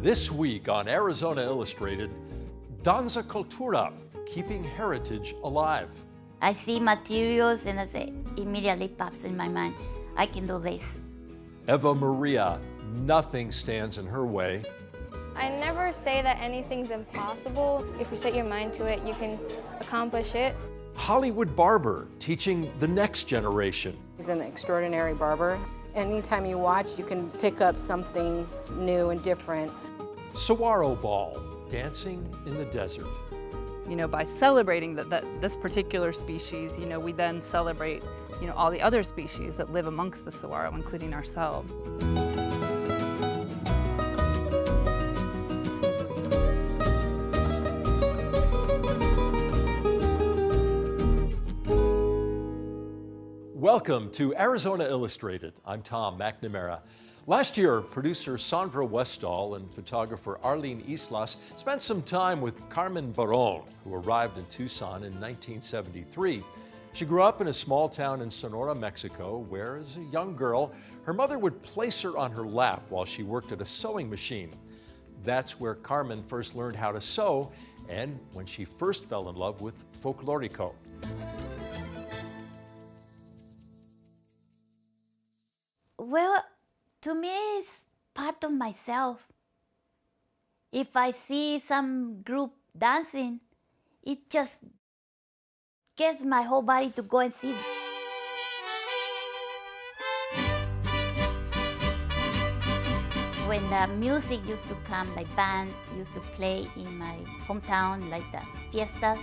This week on Arizona Illustrated, Danzacultura, keeping heritage alive. I see materials and I say, immediately pops in my mind, I can do this. Evamaria, nothing stands in her way. I never say that anything's impossible. If you set your mind to it, you can accomplish it. Hollywood Barber, teaching the next generation. He's an extraordinary barber. Anytime you watch, you can pick up something new and different. Saguaro Ball, dancing in the desert. By celebrating this particular species, we then celebrate, all the other species that live amongst the saguaro, including ourselves. Welcome to Arizona Illustrated. I'm Tom McNamara. Last year, producer Sandra Westall and photographer Arlene Islas spent some time with Carmen Baron, who arrived in Tucson in 1973. She grew up in a small town in Sonora, Mexico, where as a young girl, her mother would place her on her lap while she worked at a sewing machine. That's where Carmen first learned how to sew and when she first fell in love with folklorico. Well, to me, it's part of myself. If I see some group dancing, it just gets my whole body to go and see. When the music used to come, like bands used to play in my hometown, like the fiestas,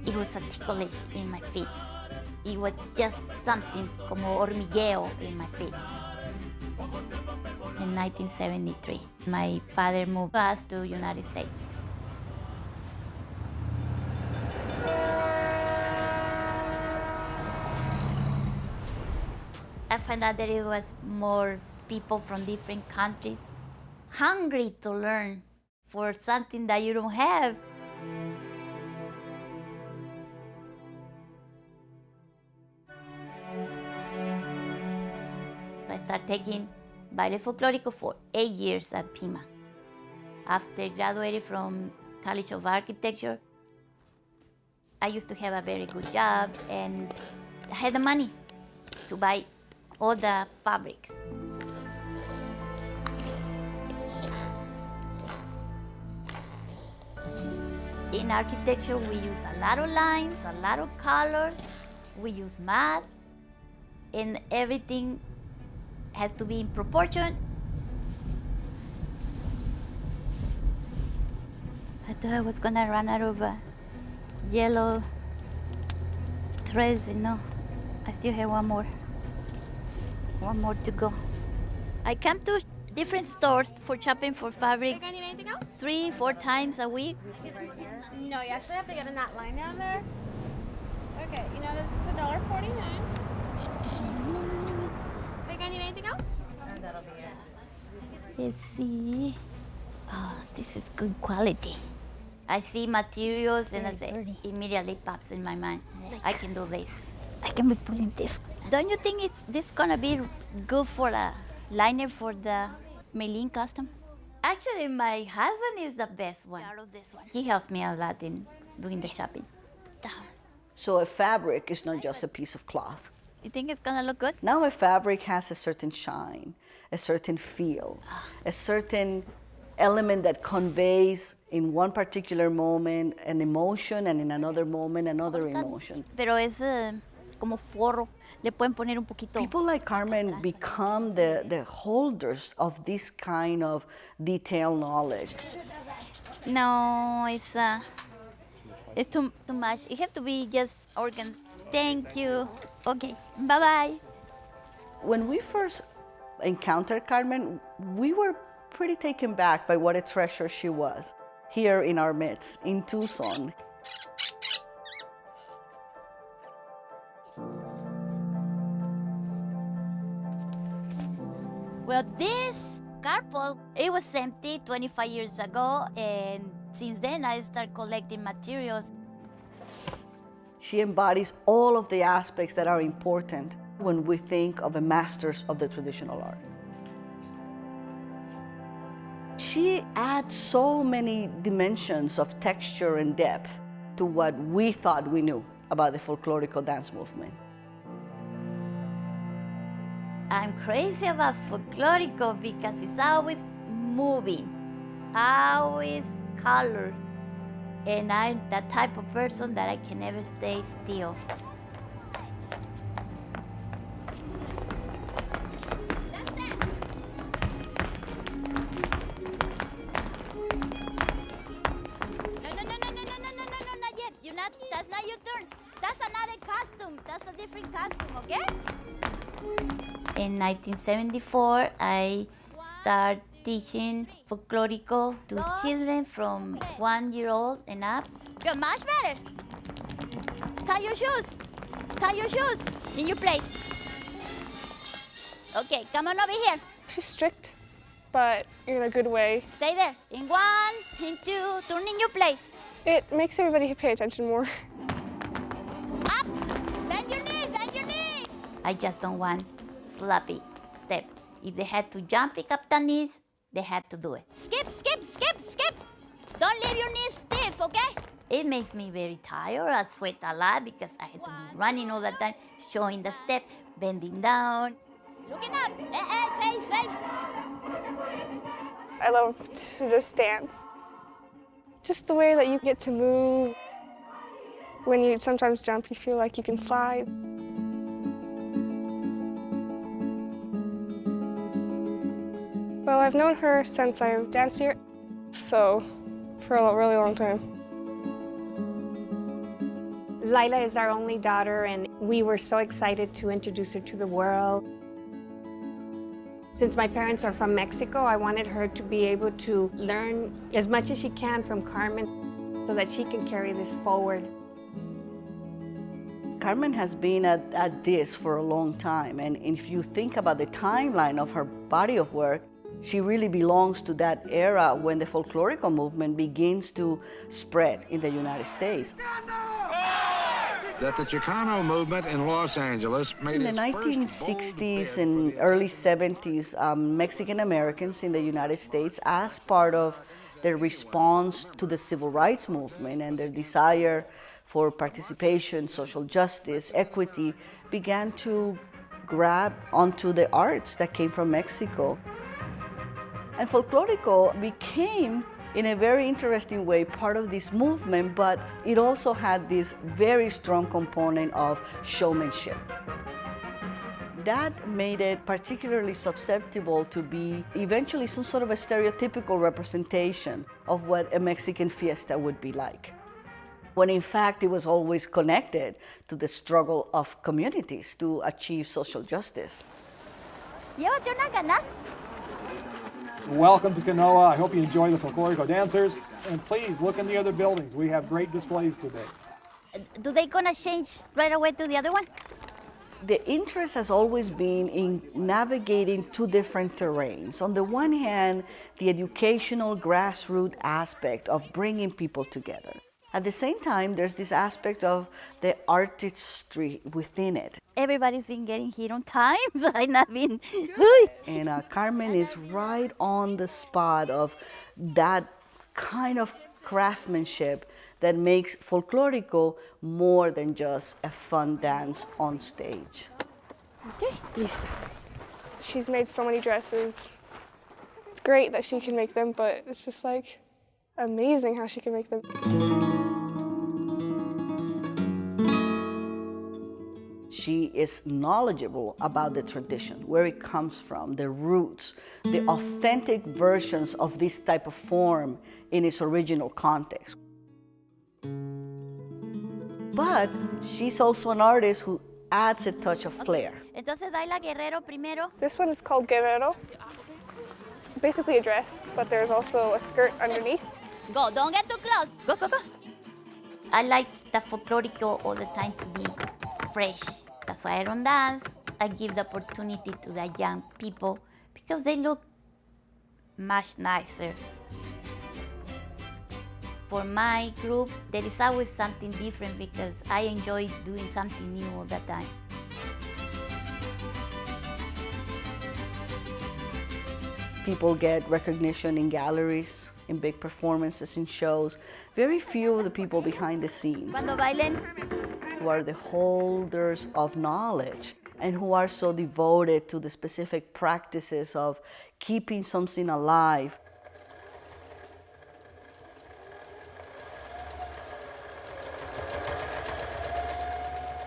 it was a ticklish in my feet. It was just something como hormigueo in my feet. In 1973, my father moved us to United States. I found out that it was more people from different countries, hungry to learn for something that you don't have. So I started taking baile folklorico for 8 years at Pima. After graduating from College of Architecture, I used to have a very good job and I had the money to buy all the fabrics. In architecture, we use a lot of lines, a lot of colors, we use math, and everything has to be in proportion. I thought I was gonna run out of yellow threads, I still have one more to go. I come to different stores for shopping for fabrics. I need anything else? 3-4 times a week. No, you actually have to get in that line down there. Okay, this is $1.49. Think I need anything else? That'll be it. Let's see. Oh, this is good quality. I see materials and I say, immediately pops in my mind, I can do this. I can be pulling this one. Don't you think this gonna be good for a liner for the Maylene custom? Actually, my husband is the best one. Out of this one. He helps me a lot in doing the shopping. So a fabric is not just a piece of cloth. You think it's gonna look good? Now a fabric has a certain shine, a certain feel, a certain element that conveys in one particular moment an emotion and in another moment another emotion. Pero es como forro. Le pueden poner un poquito. People like Carmen become the holders of this kind of detailed knowledge. No, it's too much. It has to be just organ. Thank you. Okay, bye-bye. When we first encountered Carmen, we were pretty taken back by what a treasure she was here in our midst, in Tucson. Well, this carpal, it was empty 25 years ago, and since then I started collecting materials. She embodies all of the aspects that are important when we think of the masters of the traditional art. she adds so many dimensions of texture and depth to what we thought we knew about the folklorico dance movement. I'm crazy about folklorico because it's always moving, always color. And I'm that type of person that I can never stay still. That's not your turn. That's another costume. That's a different costume, okay? In 1974, I started teaching folklorico to children from 1 year old and up. You're much better. Tie your shoes. Tie your shoes in your place. Okay, come on over here. She's strict, but in a good way. Stay there. In 1, in 2, turn in your place. It makes everybody pay attention more. Up! Bend your knees, bend your knees! I just don't want sloppy step. If they had to jump, pick up the knees, they had to do it. Skip, skip, skip, skip! Don't leave your knees stiff, okay? It makes me very tired. I sweat a lot because I had to be running all the time, showing the step, bending down. Looking up! Face, face! I love to just dance. Just the way that you get to move. When you sometimes jump, you feel like you can fly. Well, I've known her since I've danced here, so for a really long time. Lila is our only daughter, and we were so excited to introduce her to the world. Since my parents are from Mexico, I wanted her to be able to learn as much as she can from Carmen so that she can carry this forward. Carmen has been at this for a long time, and if you think about the timeline of her body of work, she really belongs to that era when the folklorico movement begins to spread in the United States. That the Chicano movement in Los Angeles made in the 1960s and early 70s, Mexican Americans in the United States, as part of their response to the civil rights movement and their desire for participation, social justice, equity, began to grab onto the arts that came from Mexico. And folklorico became, in a very interesting way, part of this movement, but it also had this very strong component of showmanship. That made it particularly susceptible to be eventually some sort of a stereotypical representation of what a Mexican fiesta would be like, when in fact it was always connected to the struggle of communities to achieve social justice. Llévate una ganas. Welcome to Canoa. I hope you enjoy the folklorico dancers. And please look in the other buildings. We have great displays today. Do they gonna change right away to the other one? The interest has always been in navigating two different terrains. On the one hand, the educational grassroots aspect of bringing people together. At the same time, there's this aspect of the artistry within it. Everybody's been getting hit on time, so I've not been. And Carmen is right on the spot of that kind of craftsmanship that makes folklorico more than just a fun dance on stage. Okay, lista. She's made so many dresses. It's great that she can make them, but it's just like amazing how she can make them. She is knowledgeable about the tradition, where it comes from, the roots, the authentic versions of this type of form in its original context. But she's also an artist who adds a touch of flair. Entonces baila guerrero primero. This one is called guerrero. It's basically a dress, but there's also a skirt underneath. Go, don't get too close. Go, go, go. I like the folklorico all the time to be fresh. That's why I don't dance. I give the opportunity to the young people because they look much nicer. For my group, there is always something different because I enjoy doing something new all the time. people get recognition in galleries, in big performances, in shows. Very few of the people behind the scenes Cuando bailen. who are the holders of knowledge and who are so devoted to the specific practices of keeping something alive.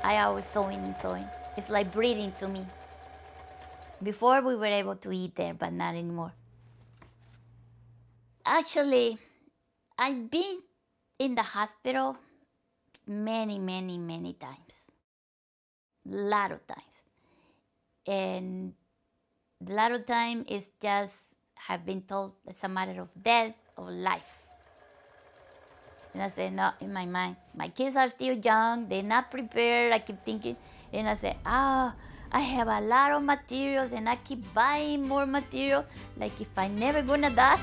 I always sewing and sewing. It's like breathing to me. Before we were able to eat there, but not anymore. Actually, I've been in the hospital many, many, many times. Lot of times. And a lot of time is just have been told it's a matter of death or life. And I said, no, in my mind, my kids are still young, they're not prepared. I keep thinking, and I said, I have a lot of materials and I keep buying more material, like if I'm never gonna die.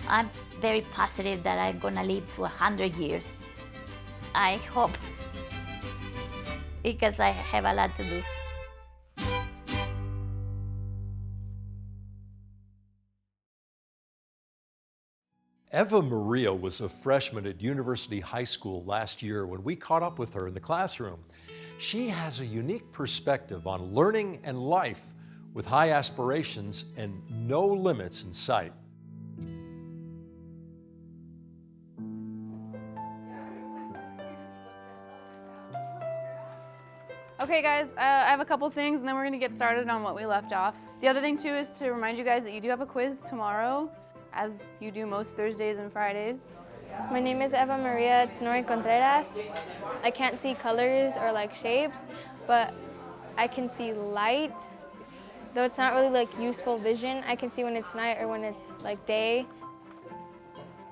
I'm very positive that I'm gonna live to 100 years. I hope, because I have a lot to do. Evamaria was a freshman at University High School last year when we caught up with her in the classroom. She has a unique perspective on learning and life with high aspirations and no limits in sight. Okay guys, I have a couple things and then we're gonna get started on what we left off. The other thing too is to remind you guys that you do have a quiz tomorrow, as you do most Thursdays and Fridays. My name is Evamaria Contreras. I can't see colors or like shapes, but I can see light. Though it's not really like useful vision, I can see when it's night or when it's like day.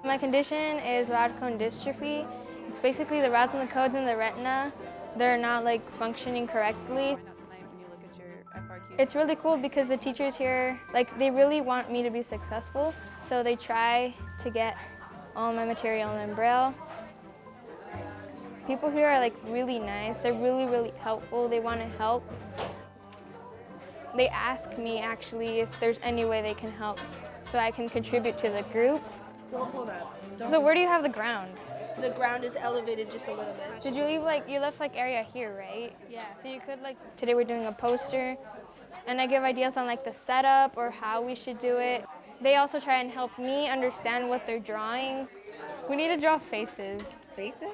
My condition is rod cone dystrophy. It's basically the rods and the cones in the retina, they're not like functioning correctly. It's really cool because the teachers here, like they really want me to be successful, so they try to get all my material in Braille. People here are like really nice, they're really, really helpful, they want to help. They ask me actually if there's any way they can help so I can contribute to the group. Well, hold up. So where do you have the ground? The ground is elevated just a little bit. Did you leave you left like area here, right? Yeah. So you could like, today we're doing a poster and I give ideas on like the setup or how we should do it. They also try and help me understand what they're drawing. We need to draw faces. Faces?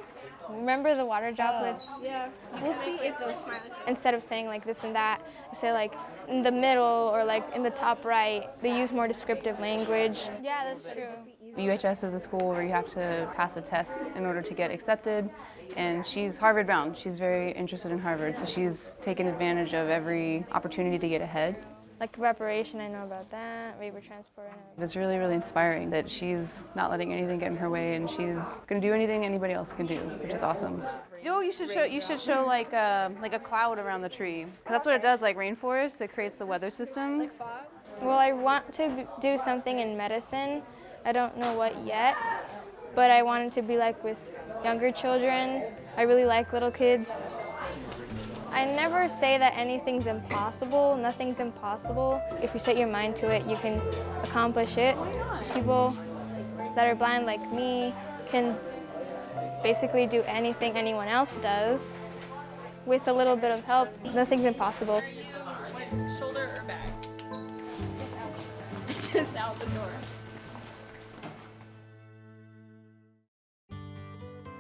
Remember the water droplets? Yeah. We'll see if those smile. Instead of saying like this and that, I say like in the middle or like in the top right. They use more descriptive language. Yeah, that's true. UHS is a school where you have to pass a test in order to get accepted, and she's Harvard bound. She's very interested in Harvard, so she's taken advantage of every opportunity to get ahead. Like reparation, I know about that, labor transport. It's really, really inspiring that she's not letting anything get in her way, and she's going to do anything anybody else can do, which is awesome. You should show like a cloud around the tree. That's what it does, like rainforest. It creates the weather systems. Well, I want to do something in medicine. I don't know what yet, but I want it to be like with younger children. I really like little kids. I never say that anything's impossible. Nothing's impossible. If you set your mind to it, you can accomplish it. People that are blind like me can basically do anything anyone else does. With a little bit of help, nothing's impossible. Shoulder or back? Just out the door.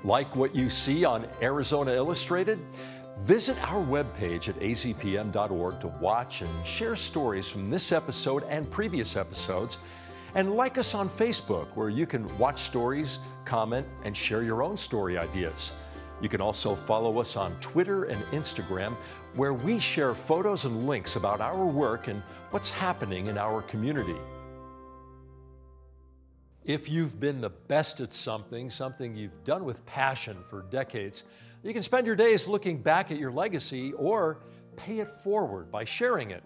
Like what you see on Arizona Illustrated? Visit our webpage at azpm.org to watch and share stories from this episode and previous episodes. And like us on Facebook, where you can watch stories, comment, and share your own story ideas. You can also follow us on Twitter and Instagram, where we share photos and links about our work and what's happening in our community. If you've been the best at something you've done with passion for decades, you can spend your days looking back at your legacy or pay it forward by sharing it.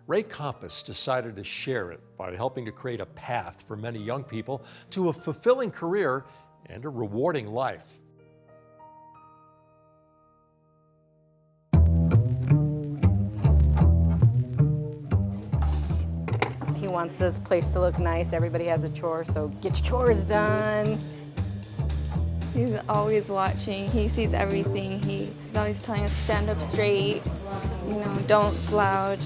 Ray Compass decided to share it by helping to create a path for many young people to a fulfilling career and a rewarding life. wants this place to look nice. Everybody has a chore, so get your chores done. He's always watching. He sees everything. He's always telling us stand up straight, don't slouch,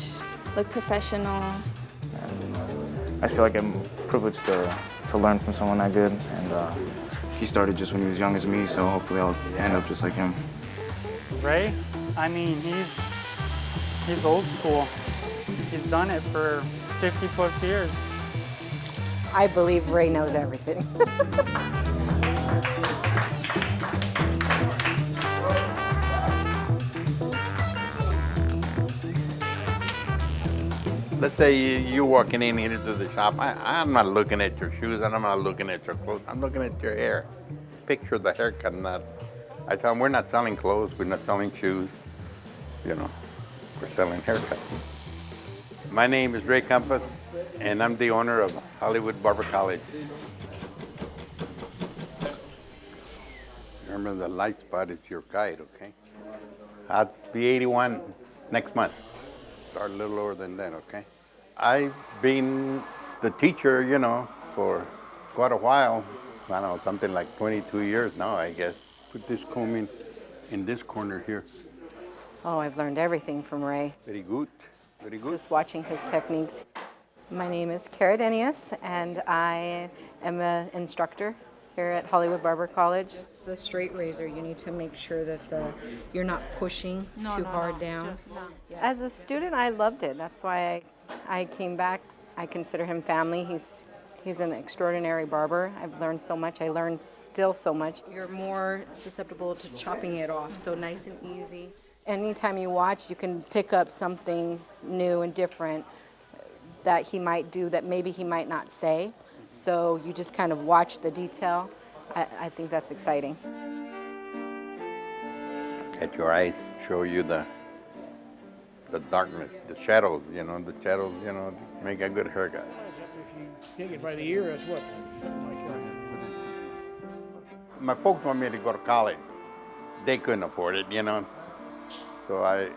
look professional. I feel like I'm privileged to learn from someone that good, and he started just when he was young as me, so hopefully I'll end up just like him. Ray, I mean, he's old school. He's done it for 50 plus years. I believe Ray knows everything. Let's say you're walking in here to the shop. I'm not looking at your shoes and I'm not looking at your clothes. I'm looking at your hair. Picture the haircut and that. I tell them we're not selling clothes, we're not selling shoes. We're selling haircuts. My name is Ray Compass and I'm the owner of Hollywood Barber College. Remember the light spot is your guide, okay? I'll be 81 next month. Start a little lower than that, okay? I've been the teacher, for quite a while. I don't know, something like 22 years now, I guess. Put this comb in this corner here. Oh, I've learned everything from Ray. Very good, very good. Just watching his techniques. My name is Cara Denius, and I am an instructor here at Hollywood Barber College. The straight razor, you need to make sure that you're not pushing too hard down. As a student, I loved it. That's why I came back. I consider him family. He's an extraordinary barber. I've learned so much. I learned still so much. You're more susceptible to chopping it off, so nice and easy. Anytime you watch, you can pick up something new and different that he might do that maybe he might not say. So you just kind of watch the detail. I think that's exciting. Let your eyes show you the darkness, the shadows, the shadows, make a good haircut. If you take it by the ear, that's what? My folks want me to go to college. They couldn't afford it, So I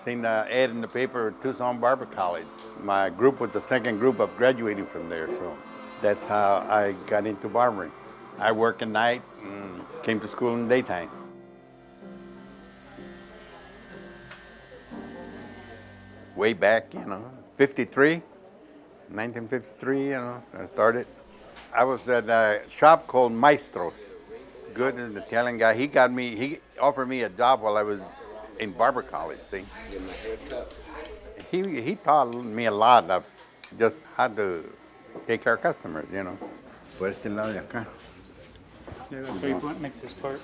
seen the ad in the paper, Tucson Barber College. My group was the second group of graduating from there, so that's how I got into barbering. I work at night and came to school in the daytime. Way back, 1953, I started. I was at a shop called Maestro's. Good, an Italian guy. He offered me a job while I was in barber college, see. He taught me a lot of just how to take care of customers, Por este lado de acá. Yeah, that's where you mix this part.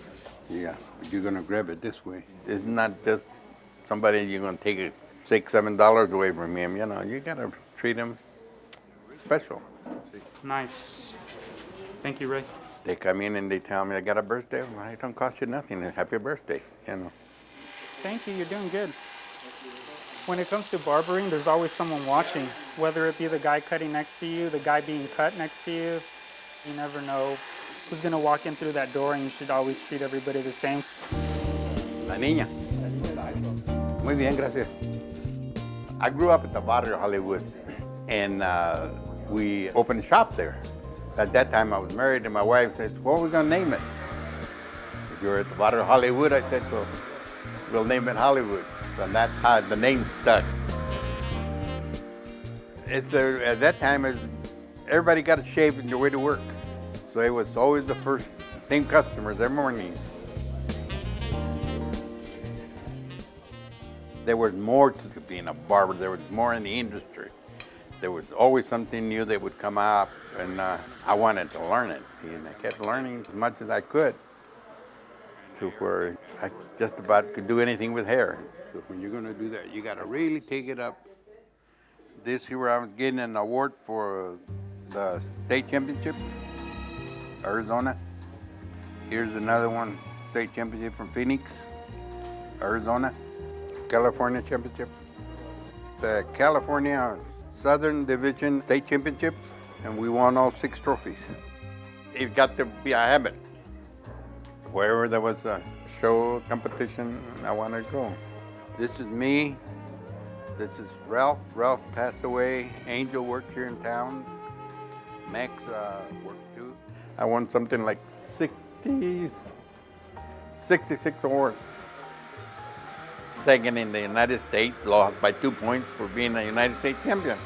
Yeah, you're gonna grab it this way. It's not just somebody you're gonna take it $6-7 away from him, You gotta treat him special. Nice. Thank you, Ray. They come in and they tell me I got a birthday. Well, it don't cost you nothing. Happy birthday, Thank you, you're doing good. When it comes to barbering, there's always someone watching, whether it be the guy cutting next to you, the guy being cut next to you. You never know who's gonna walk in through that door, and you should always treat everybody the same. La niña. Muy bien, gracias. I grew up at the Barrio Hollywood, and we opened a shop there. At that time, I was married, and my wife said, what are we gonna name it? If you're at the Barrio Hollywood, I said, so we'll name it Hollywood. And that's how the name stuck. At that time, everybody got a shave on their way to work. So it was always the same customers every morning. There was more to being a barber. There was more in the industry. There was always something new that would come out, and I wanted to learn it. See, and I kept learning as much as I could to where I just about could do anything with hair. So when you're gonna do that, you gotta really take it up. This year I was getting an award for the state championship, Arizona. Here's another one, state championship from Phoenix, Arizona. California championship. The California Southern Division state championship, and we won all 6 trophies. It got to be a habit. Wherever there was a show, competition, I wanted to go. This is me This is Ralph. Ralph passed away. Angel worked here in town. Max worked too. I won something like 66 awards. Second in the United States, lost by 2 points for being a United States champion.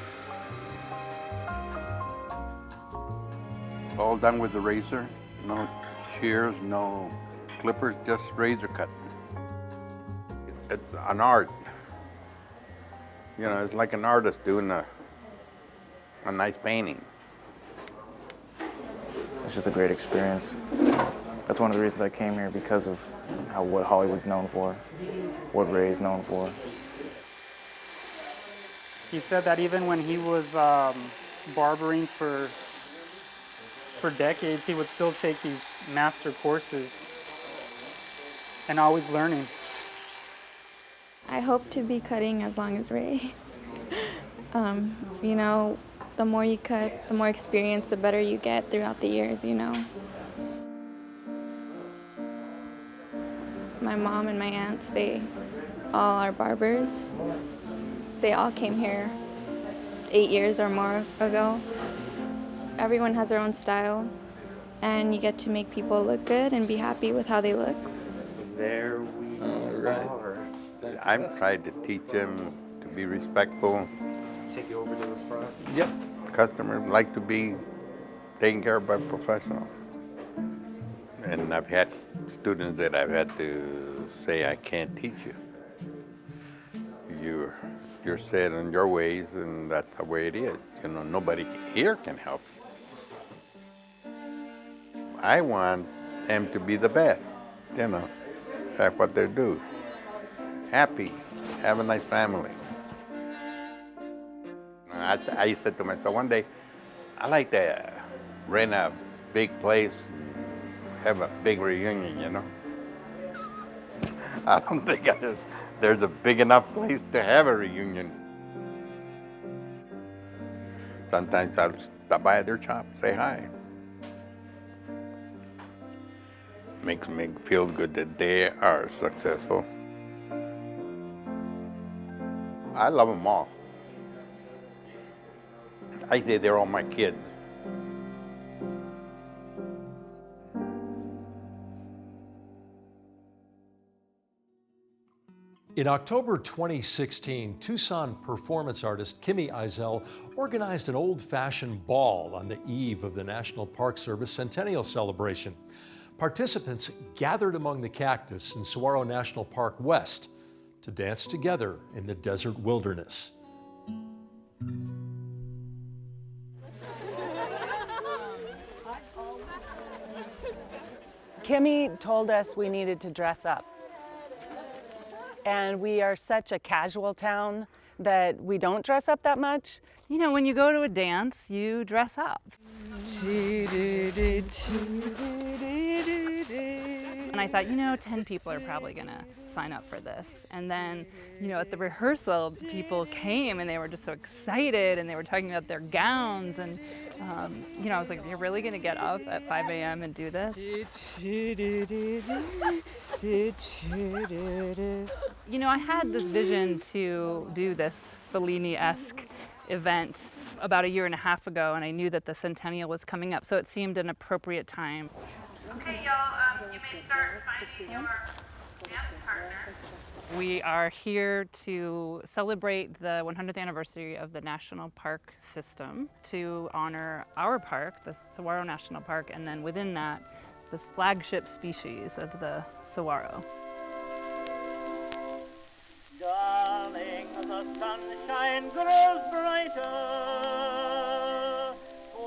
All done with the razor. No shears, no clippers, just razor cut. It's an art. You know, it's like an artist doing a nice painting. It's just a great experience. That's one of the reasons I came here, because of what Hollywood's known for, what Ray's known for. He said that even when he was barbering for decades, he would still take these master courses and always learning. I hope to be cutting as long as Ray. You know, the more you cut, the more experience, the better you get throughout the years, you know. My mom and my aunts, they all are barbers. They all came here 8 years or more ago. Everyone has their own style, and you get to make people look good and be happy with how they look. There we are. I've tried to teach them to be respectful. Take you over to the front. Yep. Customers like to be taken care of by a professional. And I've had students that I've had to say, I can't teach you. You're set in your ways, and that's the way it is. You know, nobody here can help you. I want them to be the best, you know. That's what they do. Happy, have a nice family. I said to myself one day, I like to rent a big place, have a big reunion, you know. I don't think there's a big enough place to have a reunion. Sometimes I'll stop by their shop, say hi. Makes me feel good that they are successful. I love them all. I say they're all my kids. In October 2016, Tucson performance artist Kimmy Eisel organized an old-fashioned ball on the eve of the National Park Service Centennial Celebration. Participants gathered among the cactus in Saguaro National Park West to dance together in the desert wilderness. Kimmy told us we needed to dress up. And we are such a casual town that we don't dress up that much. You know, when you go to a dance, you dress up. And I thought, you know, 10 people are probably gonna sign up for this. And then, you know, at the rehearsal, people came and they were just so excited and they were talking about their gowns. And, you know, I was like, you're really gonna get up at 5 a.m. and do this? You know, I had this vision to do this Fellini-esque event about 1.5 years ago, and I knew that the centennial was coming up, so it seemed an appropriate time. Okay, y'all, you may start finding your dance partner. We are here to celebrate the 100th anniversary of the National Park System, to honor our park, the Saguaro National Park, and then within that, the flagship species of the saguaro. Darling, the sunshine grows brighter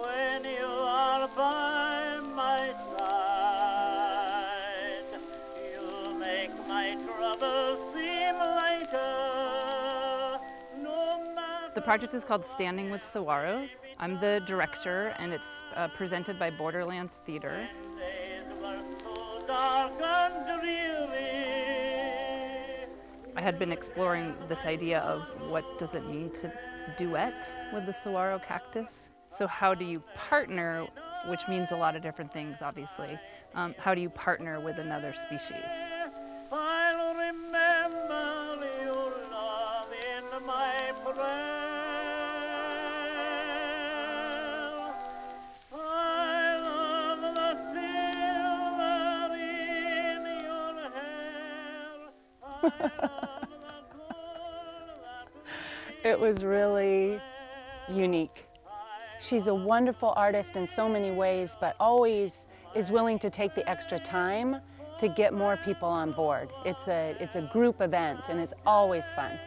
when you are by my side. You make my troubles seem lighter. The project is called Standing with Saguaros. I'm the director, and it's presented by Borderlands Theater. Dark and dreary. I had been exploring this idea of what does it mean to duet with the saguaro cactus. So how do you partner, which means a lot of different things, obviously. How do you partner with another species? I'll remember your love in my It was really unique. She's a wonderful artist in so many ways, but always is willing to take the extra time to get more people on board. It's a group event, and it's always fun.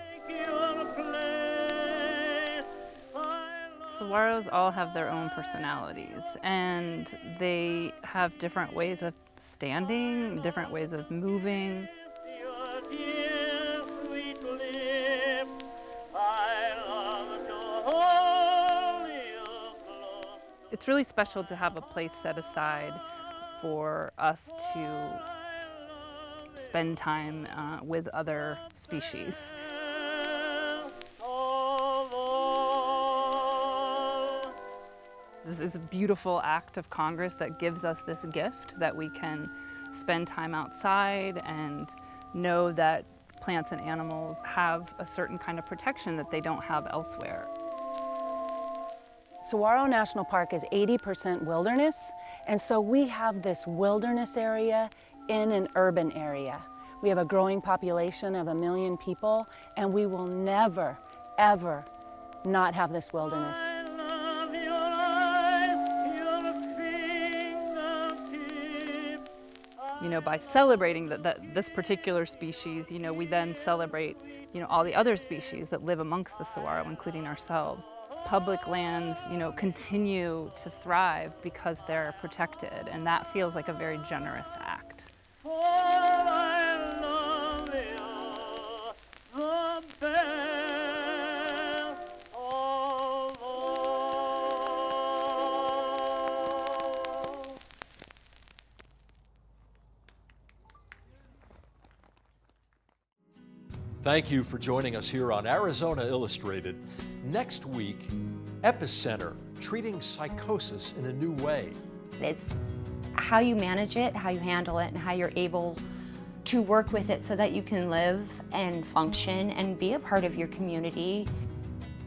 Saguaros all have their own personalities, and they have different ways of standing, different ways of moving. It's really special to have a place set aside for us to spend time with other species. This is a beautiful act of Congress that gives us this gift that we can spend time outside and know that plants and animals have a certain kind of protection that they don't have elsewhere. Saguaro National Park is 80% wilderness, and so we have this wilderness area in an urban area. We have a growing population of 1 million people, and we will never, ever not have this wilderness. You know, by celebrating this particular species, you know, we then celebrate, you know, all the other species that live amongst the saguaro, including ourselves. Public lands, you know, continue to thrive because they're protected, and that feels like a very generous act. Thank you for joining us here on Arizona Illustrated. Next week, Epicenter, treating psychosis in a new way. It's how you manage it, how you handle it, and how you're able to work with it so that you can live and function and be a part of your community.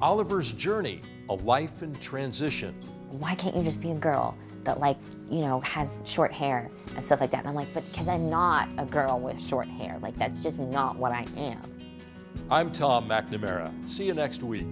Oliver's journey, a life in transition. Why can't you just be a girl that, like, you know, has short hair and stuff like that? And I'm like, but because I'm not a girl with short hair. Like, that's just not what I am. I'm Tom McNamara. See you next week.